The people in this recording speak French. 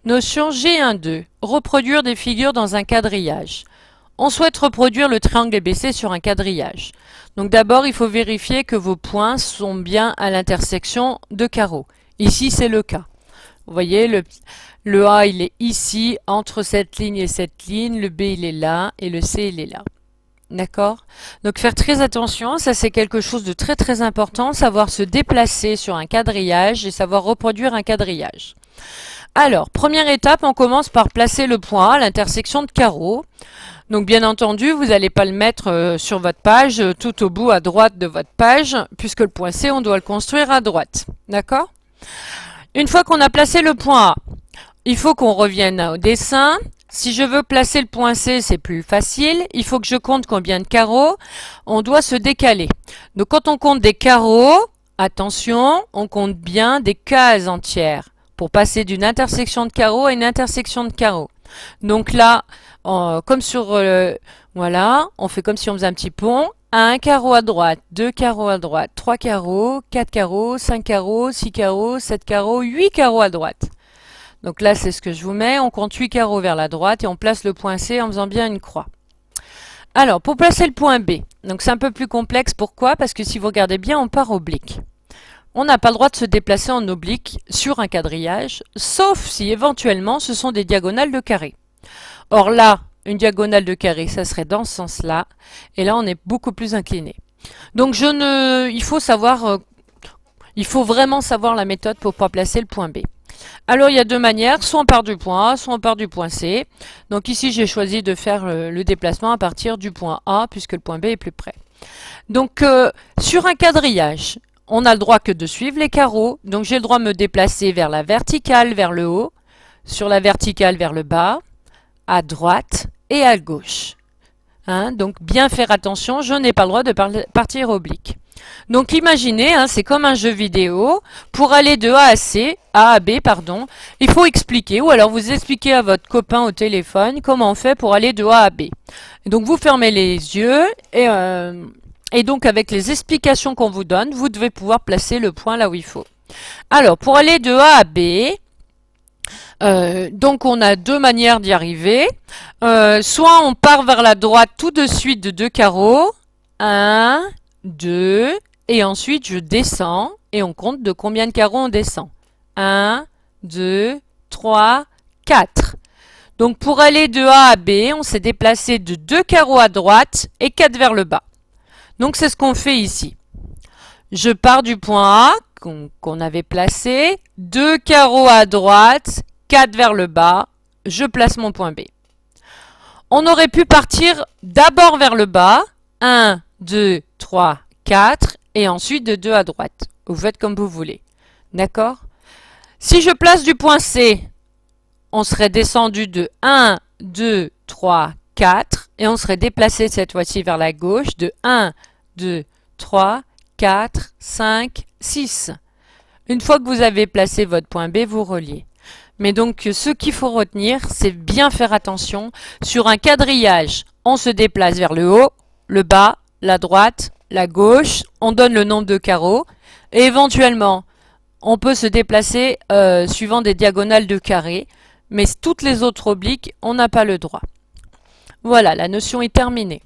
Notion G1.2. Reproduire des figures dans un quadrillage. On souhaite reproduire le triangle ABC sur un quadrillage. Donc d'abord, il faut vérifier que vos points sont bien à l'intersection de carreaux. Ici, c'est le cas. Vous voyez, le A, il est ici, entre cette ligne et cette ligne. Le B, il est là. Et le C, il est là. D'accord? Donc faire très attention, ça c'est quelque chose de très très important, savoir se déplacer sur un quadrillage et savoir reproduire un quadrillage. Alors, première étape, on commence par placer le point A à l'intersection de carreaux. Donc bien entendu, vous n'allez pas le mettre sur votre page, tout au bout à droite de votre page, puisque le point C, on doit le construire à droite. D'accord? Une fois qu'on a placé le point A, il faut qu'on revienne au dessin. Si je veux placer le point C, c'est plus facile. Il faut que je compte combien de carreaux. On doit se décaler. Donc quand on compte des carreaux, attention, on compte bien des cases entières pour passer d'une intersection de carreaux à une intersection de carreaux. Donc là, comme sur... voilà, on fait comme si on faisait un petit pont. Un carreau à droite, deux carreaux à droite, trois carreaux, quatre carreaux, cinq carreaux, six carreaux, sept carreaux, huit carreaux à droite. Donc là, c'est ce que je vous mets. On compte 8 carreaux vers la droite et on place le point C en faisant bien une croix. Alors, pour placer le point B, donc c'est un peu plus complexe. Pourquoi? Parce que si vous regardez bien, on part oblique. On n'a pas le droit de se déplacer en oblique sur un quadrillage, sauf si éventuellement ce sont des diagonales de carré. Or là, une diagonale de carré, ça serait dans ce sens-là. Et là, on est beaucoup plus incliné. Donc il faut savoir, il faut vraiment savoir la méthode pour pouvoir placer le point B. Alors il y a deux manières, soit on part du point A, soit on part du point C. Donc ici j'ai choisi de faire le déplacement à partir du point A puisque le point B est plus près. Donc sur un quadrillage, on n'a le droit que de suivre les carreaux. Donc j'ai le droit de me déplacer vers la verticale, vers le haut, sur la verticale vers le bas, à droite et à gauche. Hein, donc bien faire attention, je n'ai pas le droit de partir oblique. Donc imaginez, hein, c'est comme un jeu vidéo. Pour aller de A à B, pardon, il faut expliquer, ou alors vous expliquez à votre copain au téléphone comment on fait pour aller de A à B. Et donc vous fermez les yeux et donc avec les explications qu'on vous donne, vous devez pouvoir placer le point là où il faut. Alors pour aller de A à B, donc on a deux manières d'y arriver. Soit on part vers la droite tout de suite de deux carreaux. 1, 2, et ensuite je descends et on compte de combien de carreaux on descend. 1, 2, 3, 4. Donc pour aller de A à B, on s'est déplacé de 2 carreaux à droite et 4 vers le bas. Donc c'est ce qu'on fait ici. Je pars du point A qu'on avait placé, 2 carreaux à droite, 4 vers le bas, je place mon point B. On aurait pu partir d'abord vers le bas, 1, 2, 3, 4, et ensuite de 2 à droite. Vous faites comme vous voulez. D'accord? Si je place du point C, on serait descendu de 1, 2, 3, 4, et on serait déplacé cette fois-ci vers la gauche de 1, 2, 3, 4, 5, 6. Une fois que vous avez placé votre point B, vous reliez. Mais donc, ce qu'il faut retenir, c'est bien faire attention. Sur un quadrillage, on se déplace vers le haut, le bas, la droite, la gauche, on donne le nombre de carreaux, et éventuellement, on peut se déplacer suivant des diagonales de carrés, mais toutes les autres obliques, on n'a pas le droit. Voilà, la notion est terminée.